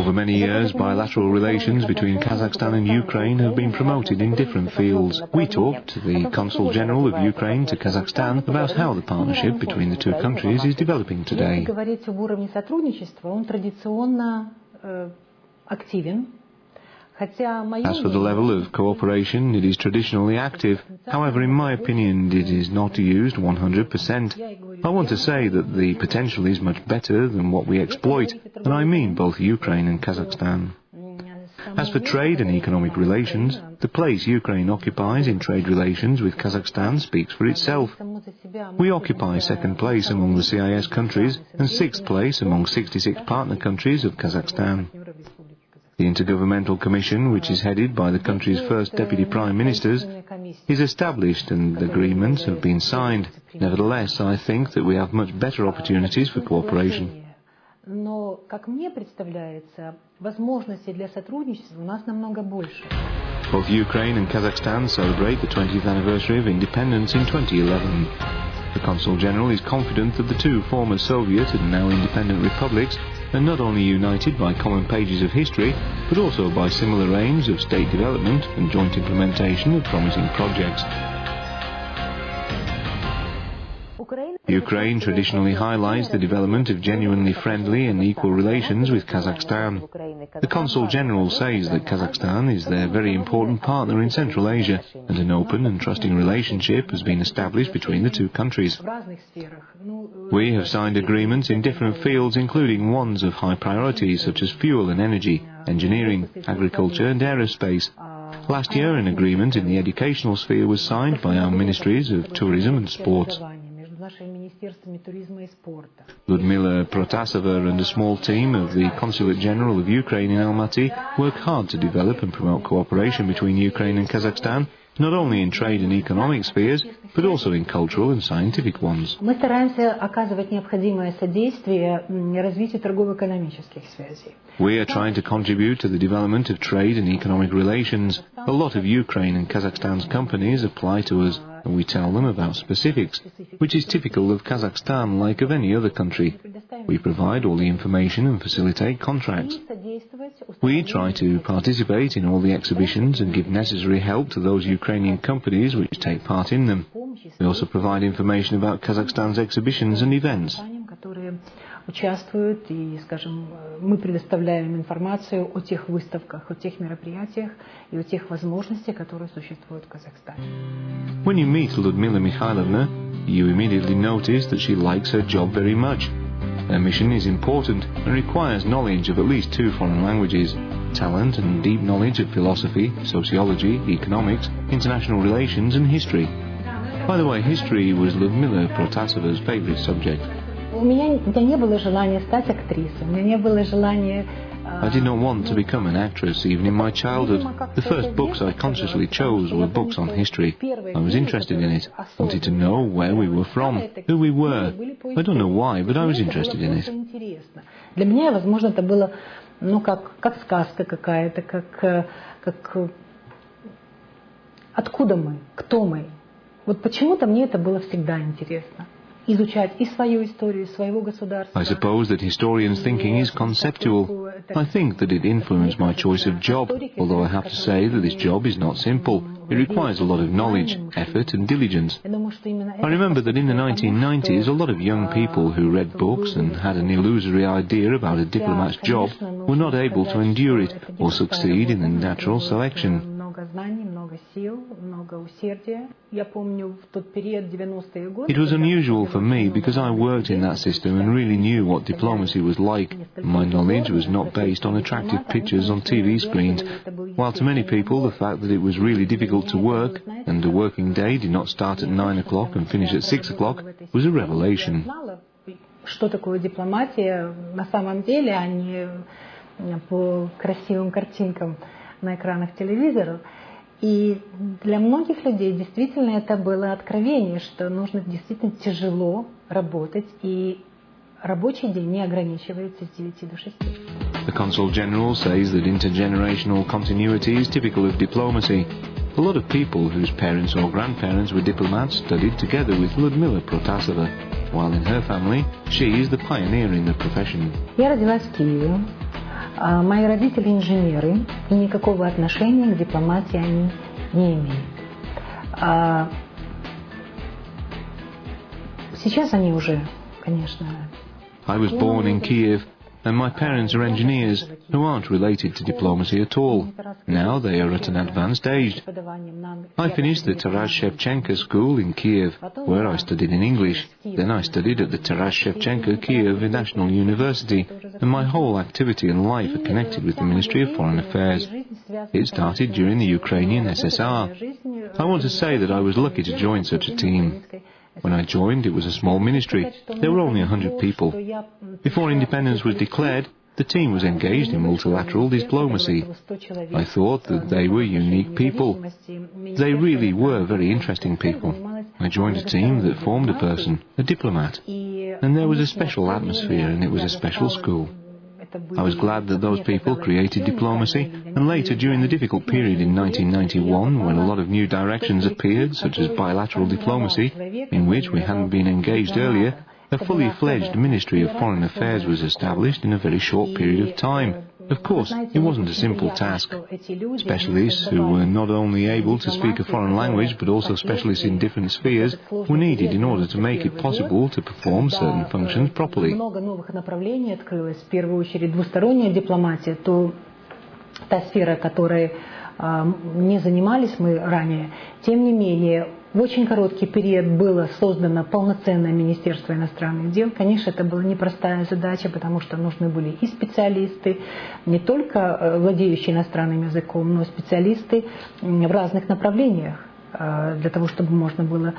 Over many years, bilateral relations between Kazakhstan and Ukraine have been promoted in different fields. We talked to the Consul General of Ukraine to Kazakhstan about how the partnership between the two countries is developing today. As for the level of cooperation, it is traditionally active. However, in my opinion, it is not used 100%. I want to say that the potential is much better than what we exploit, and I mean both Ukraine and Kazakhstan. As for trade and economic relations, the place Ukraine occupies in trade relations with Kazakhstan speaks for itself. We occupy second place among the CIS countries and sixth place among 66 partner countries of Kazakhstan. The Intergovernmental Commission, which is headed by the country's first Deputy Prime Ministers, is established and agreements have been signed. Nevertheless, I think that we have much better opportunities for cooperation. Both Ukraine and Kazakhstan celebrate the 20th anniversary of independence in 2011. The Consul General is confident that the two former Soviet and now independent republics are not only united by common pages of history, but also by similar aims of state development and joint implementation of promising projects. Ukraine traditionally highlights the development of genuinely friendly and equal relations with Kazakhstan. The Consul General says that Kazakhstan is their very important partner in Central Asia, and an open and trusting relationship has been established between the two countries. We have signed agreements in different fields, including ones of high priority such as fuel and energy, engineering, agriculture and aerospace. Last year, an agreement in the educational sphere was signed by our ministries of tourism and sports. Lyudmila Protassova and a small team of the Consulate General of Ukraine in Almaty work hard to develop and promote cooperation between Ukraine and Kazakhstan, not only in trade and economic spheres, but also in cultural and scientific ones. We are trying to contribute to the development of trade and economic relations. A lot of Ukraine and Kazakhstan's companies apply to us, and we tell them about specifics, which is typical of Kazakhstan like of any other country. We provide all the information and facilitate contracts. We try to participate in all the exhibitions and give necessary help to those Ukrainian companies which take part in them. We also provide information about Kazakhstan's exhibitions and events. When you meet Lyudmila Mikhailovna, you immediately notice that she likes her job very much. Her mission is important and requires knowledge of at least 2 foreign languages, talent and deep knowledge of philosophy, sociology, economics, international relations and history. By the way, history was Lyudmila Protassova's favorite subject. I did not want to become an actress even in my childhood. The first books I consciously chose were books on history. I was interested in it, wanted to know where we were from, who we were. I don't know why, but I was interested in it. Откуда мы? Кто мы? Вот почему-то мне это было всегда интересно. I suppose that historians' thinking is conceptual. I think that it influenced my choice of job, although I have to say that this job is not simple. It requires a lot of knowledge, effort and diligence. I remember that in the 1990s, a lot of young people who read books and had an illusory idea about a diplomat's job were not able to endure it or succeed in the natural selection. It was unusual for me because I worked in that system and really knew what diplomacy was like. My knowledge was not based on attractive pictures on TV screens, while to many people the fact that it was really difficult to work and a working day did not start at 9 o'clock and finish at 6 o'clock was a revelation. Что такое дипломатия на самом деле, а не по красивым картинкам на экранах телевизоров. И для многих людей действительно это было откровение, что нужно действительно тяжело работать, и рабочий день не ограничивается с 9 до 6. The Consul General says that intergenerational continuity is typical of diplomacy. A lot of people whose parents or grandparents were diplomats studied together with Lyudmila Protassova, while in her family, she is the pioneer in the profession. Я родилась в Киеве. Мои родители инженеры, и никакого отношения к дипломатии они не имеют. Сейчас они уже, конечно... I was born in Kiev, and my parents are engineers who aren't related to diplomacy at all. Now they are at an advanced age. I finished the Taras Shevchenko school in Kiev, where I studied in English. Then I studied at the Taras Shevchenko Kiev National University, and my whole activity and life are connected with the Ministry of Foreign Affairs. It started during the Ukrainian SSR. I want to say that I was lucky to join such a team. When I joined, it was a small ministry. There were only 100 people. Before independence was declared, the team was engaged in multilateral diplomacy. I thought that they were unique people. They really were very interesting people. I joined a team that formed a person, a diplomat. And there was a special atmosphere, and it was a special school. I was glad that those people created diplomacy, and later during the difficult period in 1991, when a lot of new directions appeared, such as bilateral diplomacy, in which we hadn't been engaged earlier, a fully fledged Ministry of Foreign Affairs was established in a very short period of time. Of course, it wasn't a simple task. Specialists who were not only able to speak a foreign language but also specialists in different spheres were needed in order to make it possible to perform certain functions properly. Не занимались мы ранее. Тем не менее, в очень короткий период было создано полноценное Министерство иностранных дел. Конечно, это была непростая задача, потому что нужны были и специалисты, не только владеющие иностранным языком, но и специалисты в разных направлениях, для того, чтобы можно было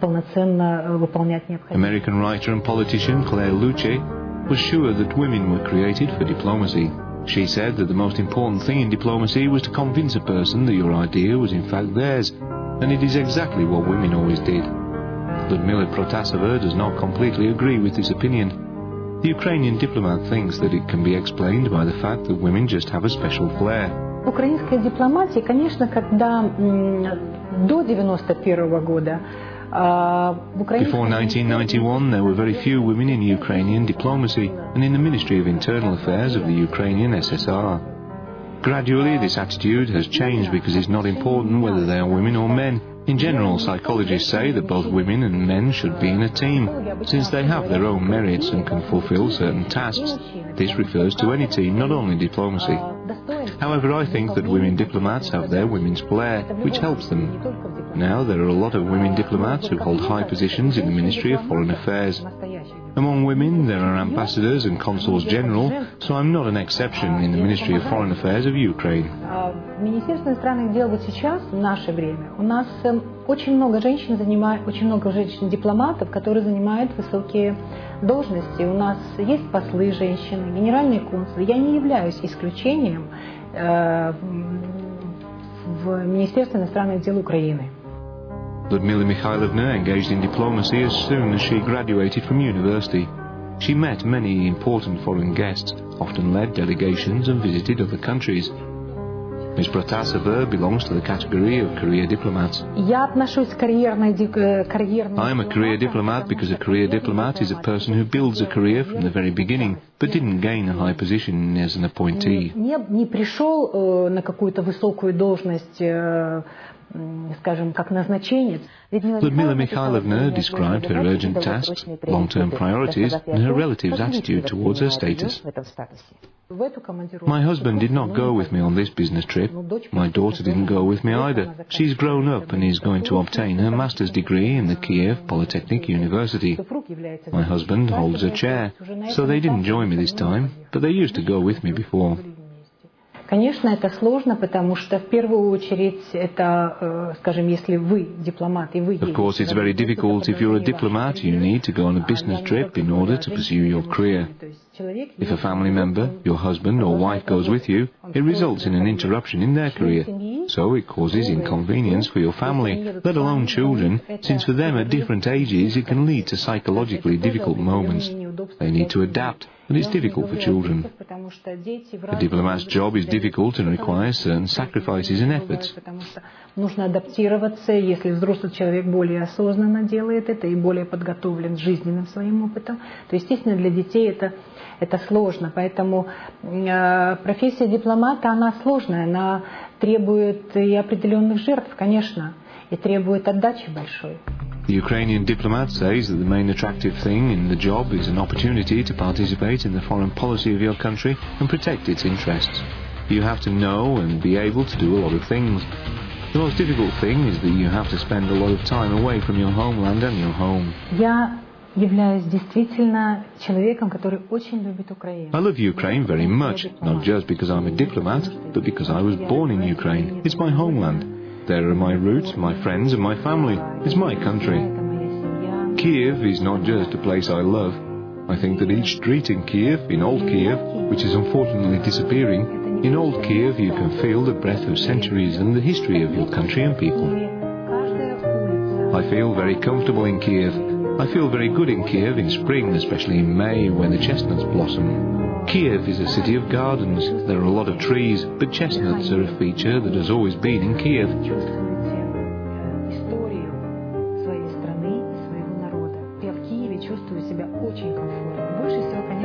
полноценно выполнять необходимые. American writer and politician Claire Luce was sure that women were created for diplomacy. She said that the most important thing in diplomacy was to convince a person that your idea was in fact theirs, and it is exactly what women always did. Lyudmila Protassova does not completely agree with this opinion. The Ukrainian diplomat thinks that it can be explained by the fact that women just have a special flair. Украинская дипломатия, конечно, когда до 91 года Before 1991, there were very few women in Ukrainian diplomacy and in the Ministry of Internal Affairs of the Ukrainian SSR. Gradually, this attitude has changed because it's not important whether they are women or men. In general, psychologists say that both women and men should be in a team, since they have their own merits and can fulfill certain tasks. This refers to any team, not only diplomacy. However, I think that women diplomats have their women's flair, which helps them. Now there are a lot of women diplomats who hold high positions in the Ministry of Foreign Affairs. Among women, there are ambassadors and consuls general, so I'm not an exception in the Ministry of Foreign Affairs of Ukraine. В Министерстве иностранных дел вот сейчас, в наше время, у нас очень много женщин-дипломатов, которые занимают высокие должности. У нас есть послы женщины, генеральные консулы. Я не являюсь исключением в Министерстве иностранных дел Украины. Lyudmila Mikhailovna engaged in diplomacy as soon as she graduated from university. She met many important foreign guests, often led delegations and visited other countries. Ms. Protassova belongs to the category of career diplomats. I am a career diplomat because a career diplomat is a person who builds a career from the very beginning, but didn't gain a high position as an appointee. Не пришел на какую-то высокую должность, скажем, как назначенец. Lyudmila Mikhailovna described her urgent tasks, long-term priorities, and her relatives' attitude towards her status. My husband did not go with me on this business trip. My daughter didn't go with me either. She's grown up and is going to obtain her master's degree in the Kiev Polytechnic University. My husband holds a chair, so they didn't join me this time, but they used to go with me before. Конечно, это сложно, потому что в первую очередь это, скажем, если вы дипломат и вы... Of course, it's very difficult. If you're a diplomat, you need to go on a business trip in order to pursue your career. If a family member, your husband or wife goes with you, it results in an interruption in their career. So it causes inconvenience for your family, let alone children, since for them at different ages it can lead to psychologically difficult moments. They need to adapt. and it's difficult for children. A diplomat's job is difficult and requires certain sacrifices and efforts. Нужно адаптироваться, если взрослый человек более осознанно делает это и более подготовлен жизненным своим опытом, то, естественно, для детей это сложно. Поэтому профессия дипломата, она сложная, она требует и определенных жертв, конечно, и требует отдачи большой. The Ukrainian diplomat says that the main attractive thing in the job is an opportunity to participate in the foreign policy of your country and protect its interests. You have to know and be able to do a lot of things. The most difficult thing is that you have to spend a lot of time away from your homeland and your home. Я являюсь действительно человеком, который очень любит Украину. I love Ukraine very much, not just because I'm a diplomat, but because I was born in Ukraine. It's my homeland. There are my roots, my friends and my family. It's my country. Kiev is not just a place I love. I think that each street in Kiev, in old Kiev, which is unfortunately disappearing, in old Kiev you can feel the breath of centuries and the history of your country and people. I feel very comfortable in Kiev. I feel very good in Kiev in spring, especially in May when the chestnuts blossom. Kiev is a city of gardens. There are a lot of trees, but chestnuts are a feature that has always been in Kiev.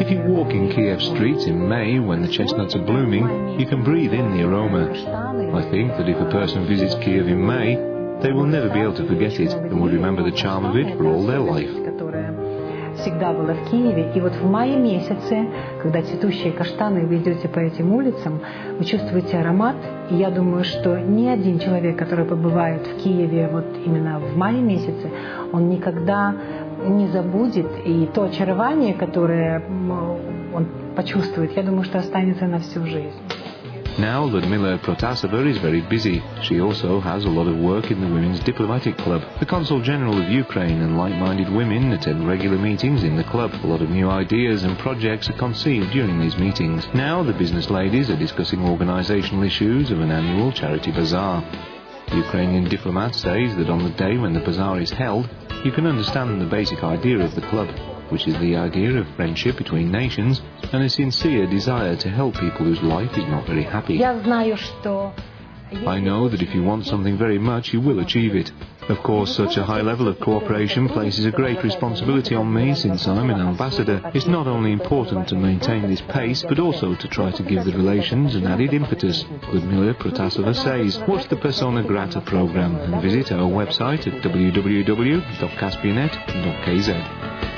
If you walk in Kiev streets in May when the chestnuts are blooming, you can breathe in the aroma. I think that if a person visits Kiev in May, they will never be able to forget it and will remember the charm of it for all their life. Всегда была в Киеве, и вот в мае месяце, когда цветущие каштаны, вы идете по этим улицам, вы чувствуете аромат, и я думаю, что ни один человек, который побывает в Киеве вот именно в мае месяце, он никогда не забудет, и то очарование, которое он почувствует, я думаю, что останется на всю жизнь. Now Lyudmila Protassova is very busy. She also has a lot of work in the Women's Diplomatic Club. The Consulate General of Ukraine and like-minded women attend regular meetings in the club. A lot of new ideas and projects are conceived during these meetings. Now the business ladies are discussing organisational issues of an annual charity bazaar. The Ukrainian diplomat says that on the day when the bazaar is held, you can understand the basic idea of the club, which is the idea of friendship between nations and a sincere desire to help people whose life is not very happy. I know that if you want something very much, you will achieve it. Of course, such a high level of cooperation places a great responsibility on me since I'm an ambassador. It's not only important to maintain this pace, but also to try to give the relations an added impetus. Lyudmila Protassova says, watch the Persona Grata program and visit our website at www.caspianet.kz.